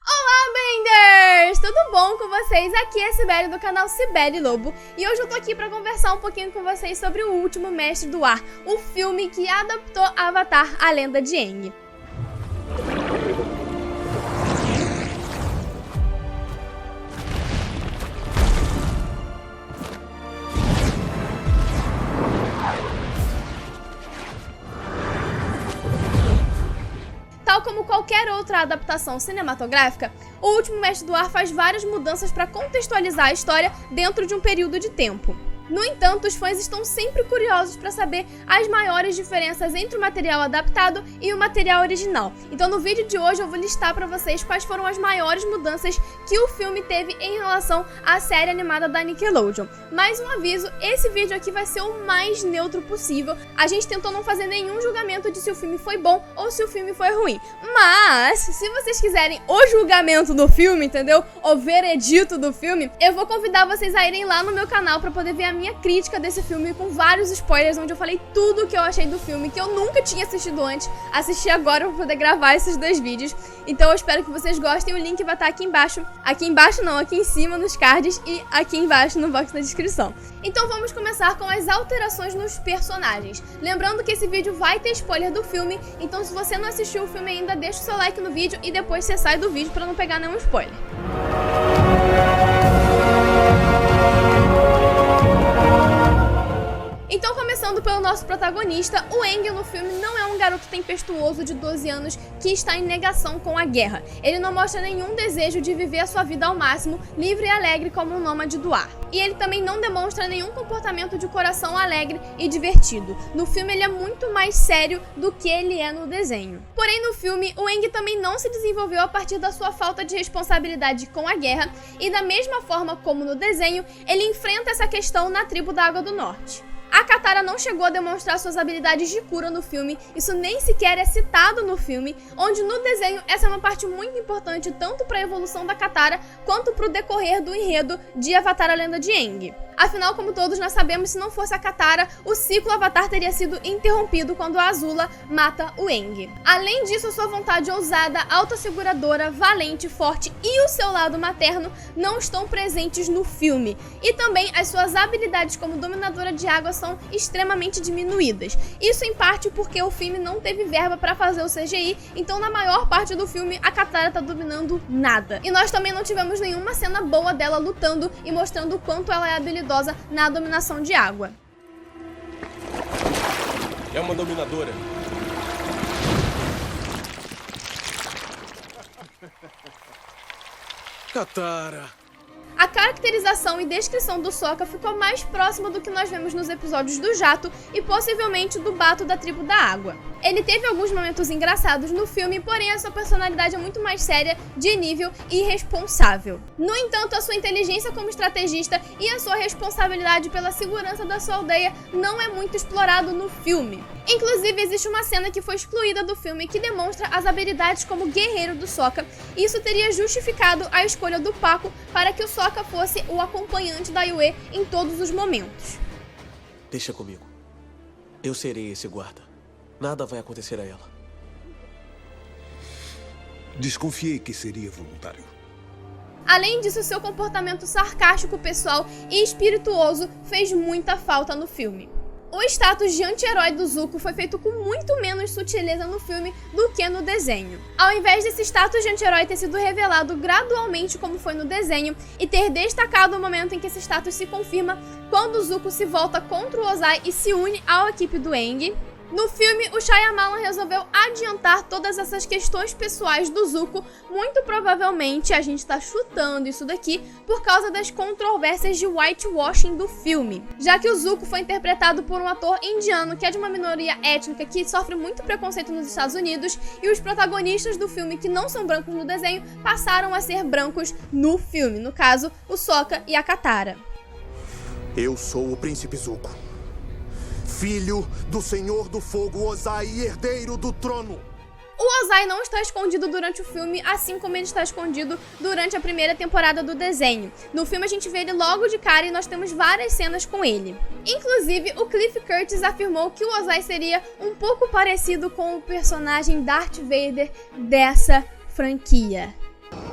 Olá, Benders! Tudo bom com vocês? Aqui é a Sibeli do canal Sibeli Lobo e hoje eu tô aqui pra conversar um pouquinho com vocês sobre O Último Mestre do Ar, o filme que adaptou Avatar, a Lenda de Aang. Tal como qualquer outra adaptação cinematográfica, O Último Mestre do Ar faz várias mudanças para contextualizar a história dentro de um período de tempo. No entanto, os fãs estão sempre curiosos para saber as maiores diferenças entre o material adaptado e o material original. Então no vídeo de hoje eu vou listar para vocês quais foram as maiores mudanças que o filme teve em relação à série animada da Nickelodeon. Mais um aviso, esse vídeo aqui vai ser o mais neutro possível. A gente tentou não fazer nenhum julgamento de se o filme foi bom ou se o filme foi ruim. Mas, se vocês quiserem o julgamento do filme, entendeu? O veredito do filme, eu vou convidar vocês a irem lá no meu canal para poder ver a minha crítica desse filme com vários spoilers, onde eu falei tudo o que eu achei do filme, que eu nunca tinha assistido antes. Assisti agora pra poder gravar esses dois vídeos. Então eu espero que vocês gostem. O link vai estar aqui embaixo. Aqui embaixo não, aqui em cima nos cards e aqui embaixo no box da descrição. Então vamos começar com as alterações nos personagens. Lembrando que esse vídeo vai ter spoiler do filme, então se você não assistiu o filme ainda, deixa o seu like no vídeo e depois você sai do vídeo pra não pegar nenhum spoiler. Então, começando pelo nosso protagonista, o Aang no filme não é um garoto tempestuoso de 12 anos que está em negação com a guerra. Ele não mostra nenhum desejo de viver a sua vida ao máximo, livre e alegre como um nômade do ar. E ele também não demonstra nenhum comportamento de coração alegre e divertido. No filme ele é muito mais sério do que ele é no desenho. Porém, no filme, o Aang também não se desenvolveu a partir da sua falta de responsabilidade com a guerra, e da mesma forma como no desenho, ele enfrenta essa questão na tribo da Água do Norte. A Katara não chegou a demonstrar suas habilidades de cura no filme, isso nem sequer é citado no filme, onde no desenho essa é uma parte muito importante tanto para a evolução da Katara quanto para o decorrer do enredo de Avatar, a Lenda de Aang. Afinal, como todos nós sabemos, se não fosse a Katara, o ciclo Avatar teria sido interrompido quando a Azula mata o Aang. Além disso, a sua vontade ousada, autoasseguradora, valente, forte e o seu lado materno não estão presentes no filme. E também as suas habilidades como dominadora de água são extremamente diminuídas. Isso em parte porque o filme não teve verba para fazer o CGI, então na maior parte do filme a Katara tá dominando nada. E nós também não tivemos nenhuma cena boa dela lutando e mostrando o quanto ela é habilidosa na dominação de água. É uma dominadora. Katara. A caracterização e descrição do Sokka ficou mais próxima do que nós vemos nos episódios do Jato e possivelmente do Bato da Tribo da Água. Ele teve alguns momentos engraçados no filme, porém a sua personalidade é muito mais séria, de nível e responsável. No entanto, a sua inteligência como estrategista e a sua responsabilidade pela segurança da sua aldeia não é muito explorado no filme. Inclusive, existe uma cena que foi excluída do filme que demonstra as habilidades como guerreiro do Sokka. Isso teria justificado a escolha do Paco para que o Sokka fosse o acompanhante da Yue em todos os momentos. Deixa comigo. Eu serei esse guarda. Nada vai acontecer a ela. Desconfiei que seria voluntário. Além disso, seu comportamento sarcástico, pessoal e espirituoso fez muita falta no filme. O status de anti-herói do Zuko foi feito com muito menos sutileza no filme do que no desenho. Ao invés desse status de anti-herói ter sido revelado gradualmente como foi no desenho e ter destacado o momento em que esse status se confirma quando o Zuko se volta contra o Ozai e se une à equipe do Aang, no filme, o Shyamalan resolveu adiantar todas essas questões pessoais do Zuko, muito provavelmente, a gente tá chutando isso daqui, por causa das controvérsias de whitewashing do filme. Já que o Zuko foi interpretado por um ator indiano que é de uma minoria étnica que sofre muito preconceito nos Estados Unidos, e os protagonistas do filme que não são brancos no desenho passaram a ser brancos no filme, no caso, o Sokka e a Katara. Eu sou o Príncipe Zuko, filho do Senhor do Fogo Ozai e herdeiro do trono. O Ozai não está escondido durante o filme, assim como ele está escondido durante a primeira temporada do desenho. No filme a gente vê ele logo de cara e nós temos várias cenas com ele. Inclusive, o Cliff Curtis afirmou que o Ozai seria um pouco parecido com o personagem Darth Vader dessa franquia.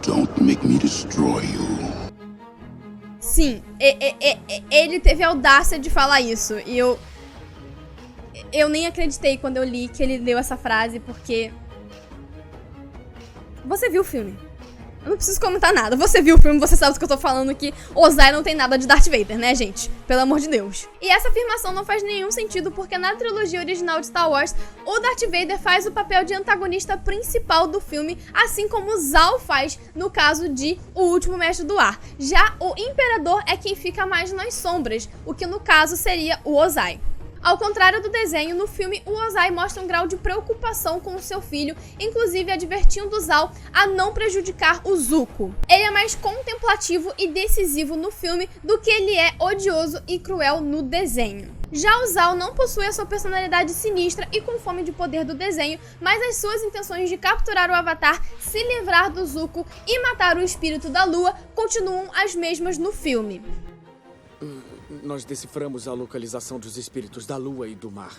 Don't make me destroy you. Sim, ele teve a audácia de falar isso. E eu nem acreditei quando eu li que ele leu essa frase, porque... Você viu o filme. Eu não preciso comentar nada. Você viu o filme, você sabe do que eu tô falando, que Ozai não tem nada de Darth Vader, né, gente? Pelo amor de Deus. E essa afirmação não faz nenhum sentido, porque na trilogia original de Star Wars, o Darth Vader faz o papel de antagonista principal do filme, assim como Zal faz no caso de O Último Mestre do Ar. Já o Imperador é quem fica mais nas sombras, o que no caso seria o Ozai. Ao contrário do desenho, no filme, o Ozai mostra um grau de preocupação com o seu filho, inclusive advertindo Zal a não prejudicar o Zuko. Ele é mais contemplativo e decisivo no filme do que ele é odioso e cruel no desenho. Já o Zal não possui a sua personalidade sinistra e com fome de poder do desenho, mas as suas intenções de capturar o Avatar, se livrar do Zuko e matar o espírito da Lua continuam as mesmas no filme. Nós deciframos a localização dos espíritos da lua e do mar.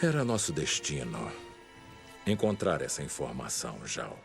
Era nosso destino encontrar essa informação, Zhao.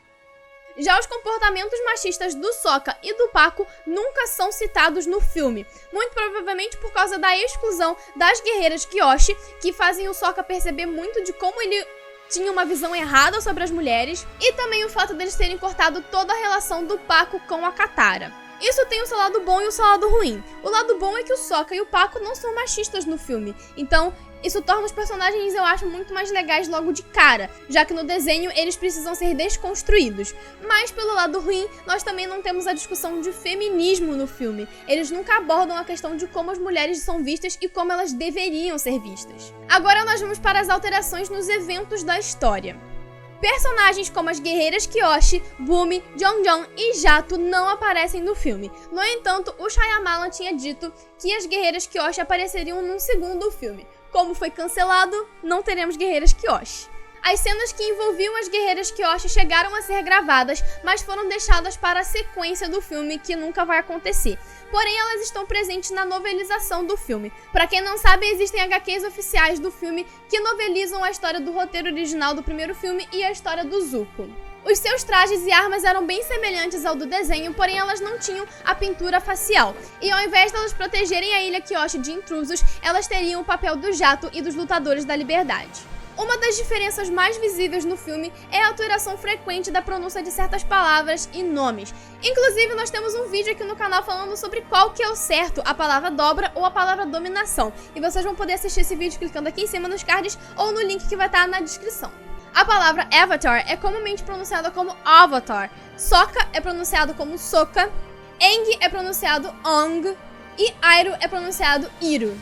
Já os comportamentos machistas do Sokka e do Paco nunca são citados no filme, muito provavelmente por causa da exclusão das guerreiras Kyoshi, que fazem o Sokka perceber muito de como ele tinha uma visão errada sobre as mulheres, e também o fato deles terem cortado toda a relação do Paco com a Katara. Isso tem o seu lado bom e o seu lado ruim. O lado bom é que o Sokka e o Paco não são machistas no filme, então isso torna os personagens, eu acho, muito mais legais logo de cara, já que no desenho eles precisam ser desconstruídos. Mas pelo lado ruim, nós também não temos a discussão de feminismo no filme. Eles nunca abordam a questão de como as mulheres são vistas e como elas deveriam ser vistas. Agora nós vamos para as alterações nos eventos da história. Personagens como as guerreiras Kyoshi, Bumi, Jeong-jeong e Jato não aparecem no filme. No entanto, o Shyamalan tinha dito que as guerreiras Kyoshi apareceriam num segundo filme. Como foi cancelado, não teremos guerreiras Kyoshi. As cenas que envolviam as guerreiras Kyoshi chegaram a ser gravadas, mas foram deixadas para a sequência do filme, que nunca vai acontecer. Porém, elas estão presentes na novelização do filme. Pra quem não sabe, existem HQs oficiais do filme que novelizam a história do roteiro original do primeiro filme e a história do Zuko. Os seus trajes e armas eram bem semelhantes ao do desenho, porém elas não tinham a pintura facial. E ao invés de elas protegerem a ilha Kyoshi de intrusos, elas teriam o papel do Jato e dos lutadores da liberdade. Uma das diferenças mais visíveis no filme é a alteração frequente da pronúncia de certas palavras e nomes. Inclusive, nós temos um vídeo aqui no canal falando sobre qual que é o certo, a palavra dobra ou a palavra dominação. E vocês vão poder assistir esse vídeo clicando aqui em cima nos cards ou no link que vai estar na descrição. A palavra Avatar é comumente pronunciada como Avatar, Sokka é pronunciado como Sokka, Aang é pronunciado Ong e Iroh é pronunciado Iru.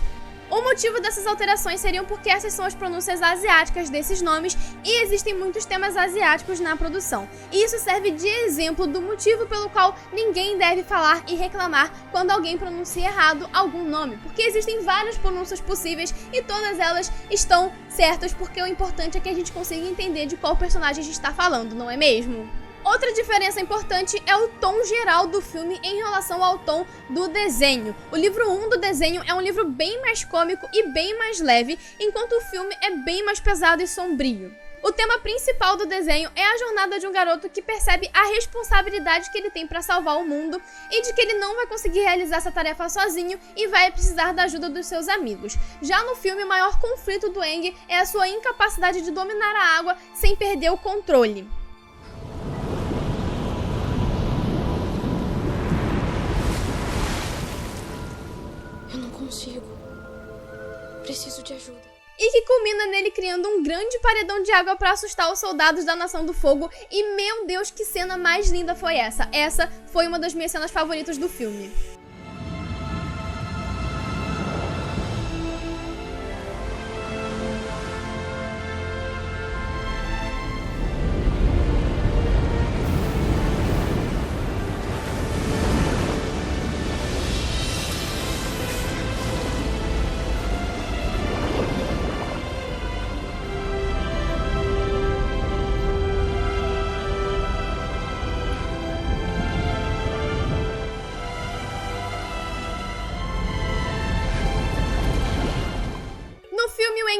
O motivo dessas alterações seriam porque essas são as pronúncias asiáticas desses nomes e existem muitos temas asiáticos na produção. E isso serve de exemplo do motivo pelo qual ninguém deve falar e reclamar quando alguém pronuncia errado algum nome, porque existem várias pronúncias possíveis e todas elas estão certas, porque o importante é que a gente consiga entender de qual personagem a gente está falando, não é mesmo? Outra diferença importante é o tom geral do filme em relação ao tom do desenho. O livro 1 do desenho é um livro bem mais cômico e bem mais leve, enquanto o filme é bem mais pesado e sombrio. O tema principal do desenho é a jornada de um garoto que percebe a responsabilidade que ele tem para salvar o mundo e de que ele não vai conseguir realizar essa tarefa sozinho e vai precisar da ajuda dos seus amigos. Já no filme, o maior conflito do Aang é a sua incapacidade de dominar a água sem perder o controle. Eu não consigo. Preciso de ajuda. E que culmina nele criando um grande paredão de água para assustar os soldados da Nação do Fogo. E meu Deus, que cena mais linda foi essa! Essa foi uma das minhas cenas favoritas do filme.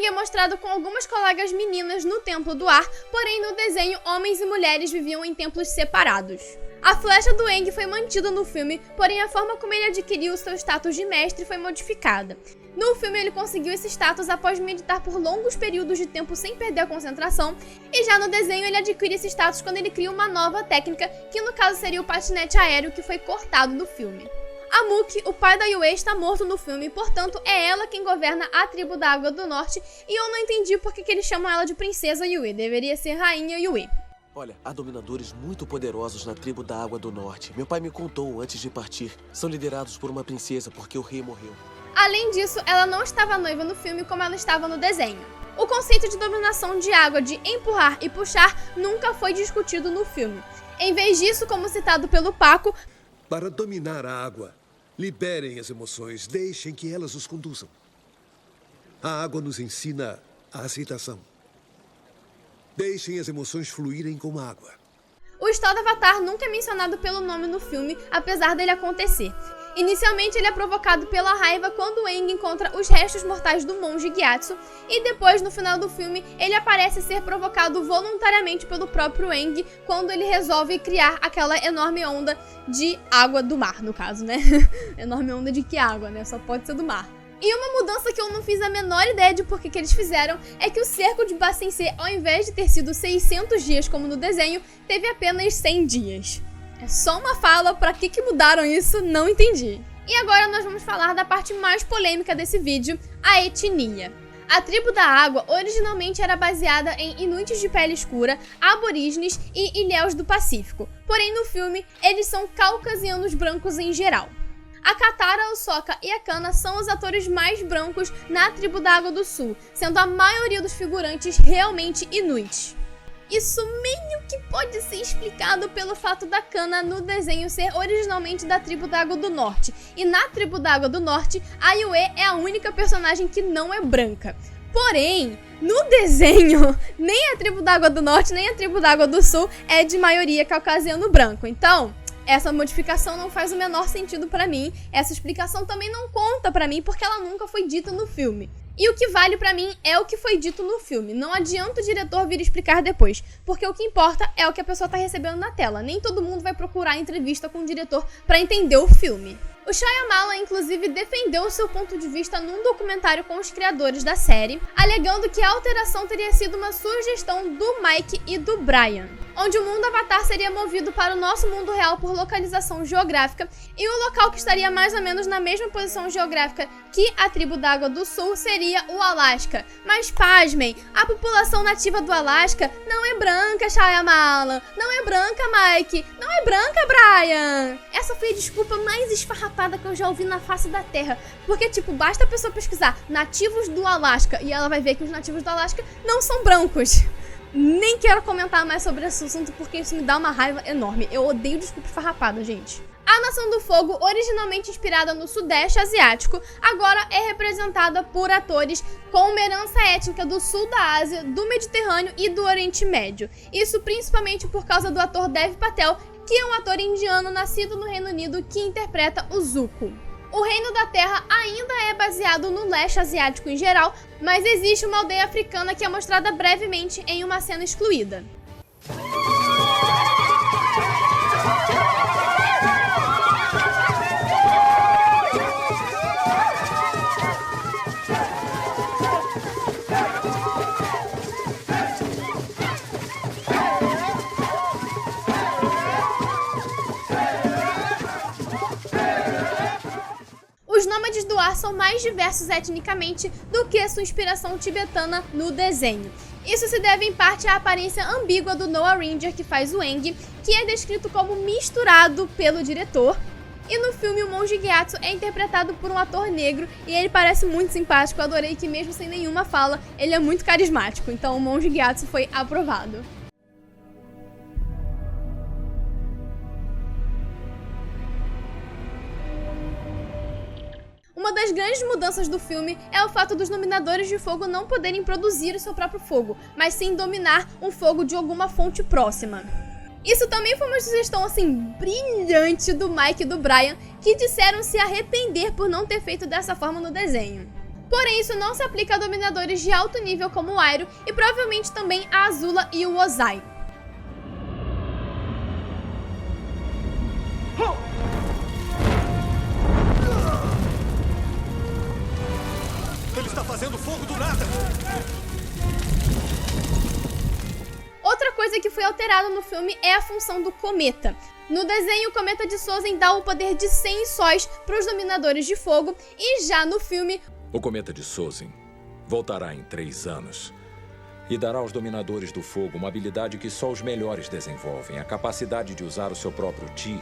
é mostrado com algumas colegas meninas no Templo do Ar, porém no desenho homens e mulheres viviam em templos separados. A flecha do Aang foi mantida no filme, porém a forma como ele adquiriu seu status de mestre foi modificada. No filme ele conseguiu esse status após meditar por longos períodos de tempo sem perder a concentração, e já no desenho ele adquire esse status quando ele cria uma nova técnica, que no caso seria o patinete aéreo, que foi cortado do filme. Amuk, o pai da Yue, está morto no filme, portanto é ela quem governa a tribo da Água do Norte, e eu não entendi por que eles chamam ela de Princesa Yue, deveria ser Rainha Yue. Olha, há dominadores muito poderosos na tribo da Água do Norte. Meu pai me contou antes de partir. São liderados por uma princesa porque o rei morreu. Além disso, ela não estava noiva no filme como ela estava no desenho. O conceito de dominação de água, de empurrar e puxar, nunca foi discutido no filme. Em vez disso, como citado pelo Paco, para dominar a água, liberem as emoções, deixem que elas os conduzam. A água nos ensina a aceitação. Deixem as emoções fluírem como água. O estado Avatar nunca é mencionado pelo nome no filme, apesar dele acontecer. Inicialmente ele é provocado pela raiva quando Aang encontra os restos mortais do monge Gyatso, e depois, no final do filme, ele aparece ser provocado voluntariamente pelo próprio Aang quando ele resolve criar aquela enorme onda de água do mar, no caso, né? Enorme onda de que água, né? Só pode ser do mar. E uma mudança que eu não fiz a menor ideia de por que eles fizeram é que o cerco de Ba Sing Se, ao invés de ter sido 600 dias como no desenho, teve apenas 100 dias. É só uma fala, pra que mudaram isso, não entendi. E agora nós vamos falar da parte mais polêmica desse vídeo, a etnia. A tribo da água originalmente era baseada em inuites de pele escura, aborígenes e ilhéus do Pacífico. Porém no filme, eles são caucasianos brancos em geral. A Katara, o Sokka e a Kanna são os atores mais brancos na tribo da Água do Sul, sendo a maioria dos figurantes realmente inuits. Isso meio que pode ser explicado pelo fato da Kanna no desenho ser originalmente da tribo da Água do Norte, e na tribo da Água do Norte, a Yue é a única personagem que não é branca. Porém, no desenho, nem a tribo da Água do Norte, nem a tribo da Água do Sul é de maioria caucasiano branco, então essa modificação não faz o menor sentido pra mim, essa explicação também não conta pra mim porque ela nunca foi dita no filme. E o que vale pra mim é o que foi dito no filme, não adianta o diretor vir explicar depois, porque o que importa é o que a pessoa tá recebendo na tela, nem todo mundo vai procurar entrevista com o diretor pra entender o filme. O Shyamalan, inclusive, defendeu o seu ponto de vista num documentário com os criadores da série, alegando que a alteração teria sido uma sugestão do Mike e do Brian, onde o mundo Avatar seria movido para o nosso mundo real por localização geográfica, e o local que estaria mais ou menos na mesma posição geográfica que a tribo da Água do Sul seria o Alasca. Mas pasmem, a população nativa do Alasca não é branca, Shyamalan, não é branca, Mike, não é branca, Brian. Essa foi a desculpa mais esfarrapada que eu já ouvi na face da Terra, porque tipo, basta a pessoa pesquisar nativos do Alasca e ela vai ver que os nativos do Alasca não são brancos. Nem quero comentar mais sobre esse assunto porque isso me dá uma raiva enorme. Eu odeio desculpa esfarrapada, gente. A Nação do Fogo, originalmente inspirada no Sudeste Asiático, agora é representada por atores com uma herança étnica do Sul da Ásia, do Mediterrâneo e do Oriente Médio. Isso principalmente por causa do ator Dev Patel, que é um ator indiano nascido no Reino Unido que interpreta o Zuko. O Reino da Terra ainda é baseado no leste asiático em geral, mas existe uma aldeia africana que é mostrada brevemente em uma cena excluída. Os nômades do ar são mais diversos etnicamente do que sua inspiração tibetana no desenho. Isso se deve em parte à aparência ambígua do Noah Ringer, que faz o Aang, que é descrito como misturado pelo diretor. E no filme o monge Gyatso é interpretado por um ator negro e ele parece muito simpático. Eu adorei que mesmo sem nenhuma fala, ele é muito carismático. Então o monge Gyatso foi aprovado. Uma das grandes mudanças do filme é o fato dos dominadores de fogo não poderem produzir o seu próprio fogo, mas sim dominar um fogo de alguma fonte próxima. Isso também foi uma sugestão assim brilhante do Mike e do Brian, que disseram se arrepender por não ter feito dessa forma no desenho. Porém, isso não se aplica a dominadores de alto nível como o Iroh e provavelmente também a Azula e o Ozai. Ele está fazendo fogo do nada! Outra coisa que foi alterada no filme é a função do cometa. No desenho, o cometa de Sozin dá o poder de 100 sóis para os dominadores de fogo, e já no filme, o cometa de Sozin voltará em 3 anos e dará aos dominadores do fogo uma habilidade que só os melhores desenvolvem, a capacidade de usar o seu próprio Chi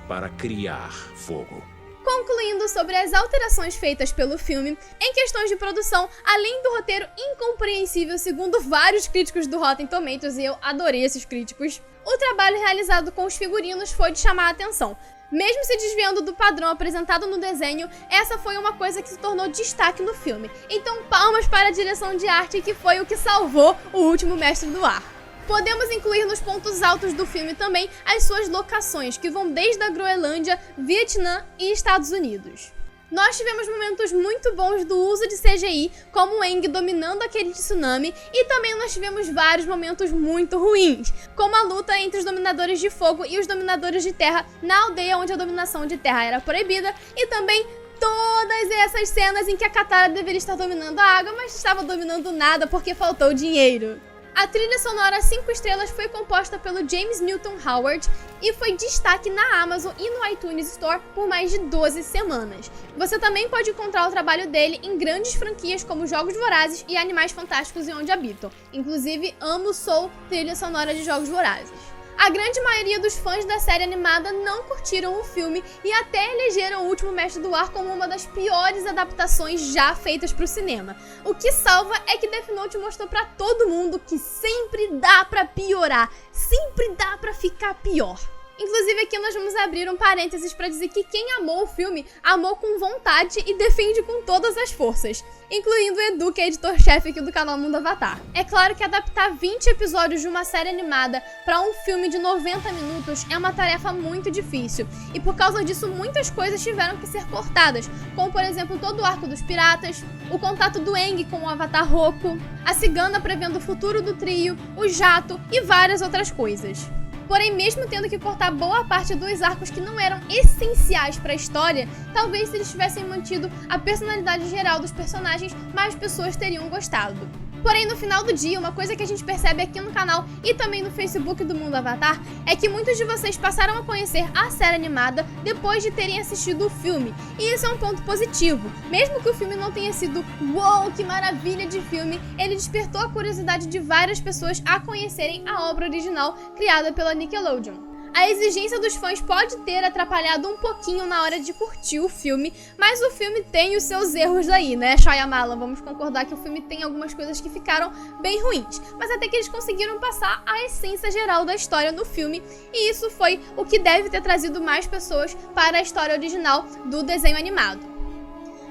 para criar fogo. Concluindo sobre as alterações feitas pelo filme, em questões de produção, além do roteiro incompreensível segundo vários críticos do Rotten Tomatoes, e eu adorei esses críticos, o trabalho realizado com os figurinos foi de chamar a atenção. Mesmo se desviando do padrão apresentado no desenho, essa foi uma coisa que se tornou destaque no filme. Então palmas para a direção de arte, que foi o que salvou O Último Mestre do Ar. Podemos incluir nos pontos altos do filme também as suas locações, que vão desde a Groenlândia, Vietnã e Estados Unidos. Nós tivemos momentos muito bons do uso de CGI, como o Aang dominando aquele tsunami, e também nós tivemos vários momentos muito ruins, como a luta entre os dominadores de fogo e os dominadores de terra na aldeia onde a dominação de terra era proibida, e também todas essas cenas em que a Katara deveria estar dominando a água, mas estava dominando nada porque faltou dinheiro. A trilha sonora 5 estrelas foi composta pelo James Newton Howard e foi destaque na Amazon e no iTunes Store por mais de 12 semanas. Você também pode encontrar o trabalho dele em grandes franquias como Jogos Vorazes e Animais Fantásticos e Onde Habitam. Inclusive, amo Soul, trilha sonora de Jogos Vorazes. A grande maioria dos fãs da série animada não curtiram o filme e até elegeram O Último Mestre do Ar como uma das piores adaptações já feitas para o cinema. O que salva é que Death Note mostrou para todo mundo que sempre dá para piorar, sempre dá para ficar pior. Inclusive aqui nós vamos abrir um parênteses para dizer que quem amou o filme, amou com vontade e defende com todas as forças, incluindo o Edu, que é editor-chefe aqui do canal Mundo Avatar. É claro que adaptar 20 episódios de uma série animada para um filme de 90 minutos é uma tarefa muito difícil, e por causa disso muitas coisas tiveram que ser cortadas, como por exemplo todo o arco dos piratas, o contato do Aang com o Avatar Roku, a cigana prevendo o futuro do trio, o jato e várias outras coisas. Porém, mesmo tendo que cortar boa parte dos arcos que não eram essenciais para a história, talvez se eles tivessem mantido a personalidade geral dos personagens, mais pessoas teriam gostado. Porém, no final do dia, uma coisa que a gente percebe aqui no canal e também no Facebook do Mundo Avatar é que muitos de vocês passaram a conhecer a série animada depois de terem assistido o filme. E isso é um ponto positivo. Mesmo que o filme não tenha sido uou, que maravilha de filme, ele despertou a curiosidade de várias pessoas a conhecerem a obra original criada pela Nickelodeon. A exigência dos fãs pode ter atrapalhado um pouquinho na hora de curtir o filme, mas o filme tem os seus erros aí, né, Shyamalan? Vamos concordar que o filme tem algumas coisas que ficaram bem ruins, mas até que eles conseguiram passar a essência geral da história no filme, e isso foi o que deve ter trazido mais pessoas para a história original do desenho animado.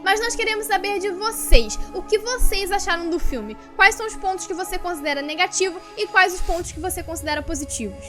Mas nós queremos saber de vocês, o que vocês acharam do filme? Quais são os pontos que você considera negativo e quais os pontos que você considera positivos?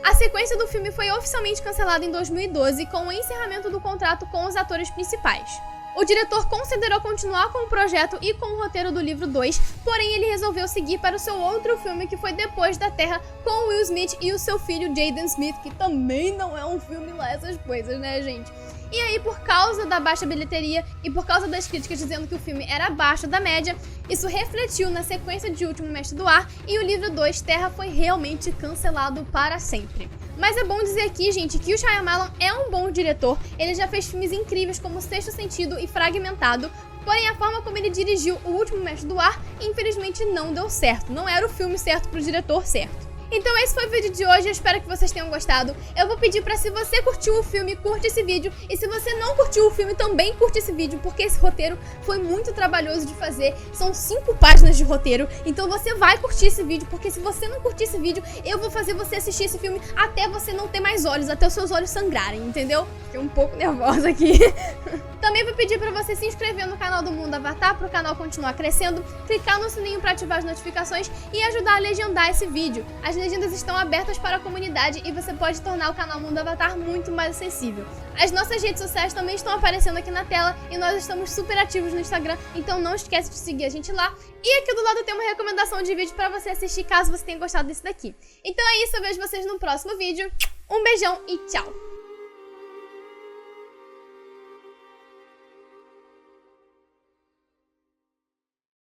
A sequência do filme foi oficialmente cancelada em 2012 com o encerramento do contrato com os atores principais. O diretor considerou continuar com o projeto e com o roteiro do livro 2, porém ele resolveu seguir para o seu outro filme que foi Depois da Terra, com Will Smith e o seu filho Jaden Smith, que também não é um filme lá essas coisas, né, gente? E aí, por causa da baixa bilheteria e por causa das críticas dizendo que o filme era abaixo da média, isso refletiu na sequência de Último Mestre do Ar e o livro 2, Terra, foi realmente cancelado para sempre. Mas é bom dizer aqui, gente, que o Shyamalan é um bom diretor, ele já fez filmes incríveis como Sexto Sentido e Fragmentado, porém a forma como ele dirigiu O Último Mestre do Ar, infelizmente não deu certo, não era o filme certo pro diretor certo. Então esse foi o vídeo de hoje, eu espero que vocês tenham gostado. Eu vou pedir pra, se você curtiu o filme, curte esse vídeo. E se você não curtiu o filme, também curte esse vídeo, porque esse roteiro foi muito trabalhoso de fazer. São 5 páginas de roteiro, então você vai curtir esse vídeo, porque se você não curtir esse vídeo, eu vou fazer você assistir esse filme até você não ter mais olhos, até os seus olhos sangrarem, entendeu? Fiquei um pouco nervosa aqui. Também vou pedir para você se inscrever no canal do Mundo Avatar para o canal continuar crescendo, clicar no sininho para ativar as notificações e ajudar a legendar esse vídeo. As legendas estão abertas para a comunidade e você pode tornar o canal Mundo Avatar muito mais acessível. As nossas redes sociais também estão aparecendo aqui na tela e nós estamos super ativos no Instagram, então não esquece de seguir a gente lá. E aqui do lado tem uma recomendação de vídeo para você assistir caso você tenha gostado desse daqui. Então é isso, eu vejo vocês no próximo vídeo. Um beijão e tchau!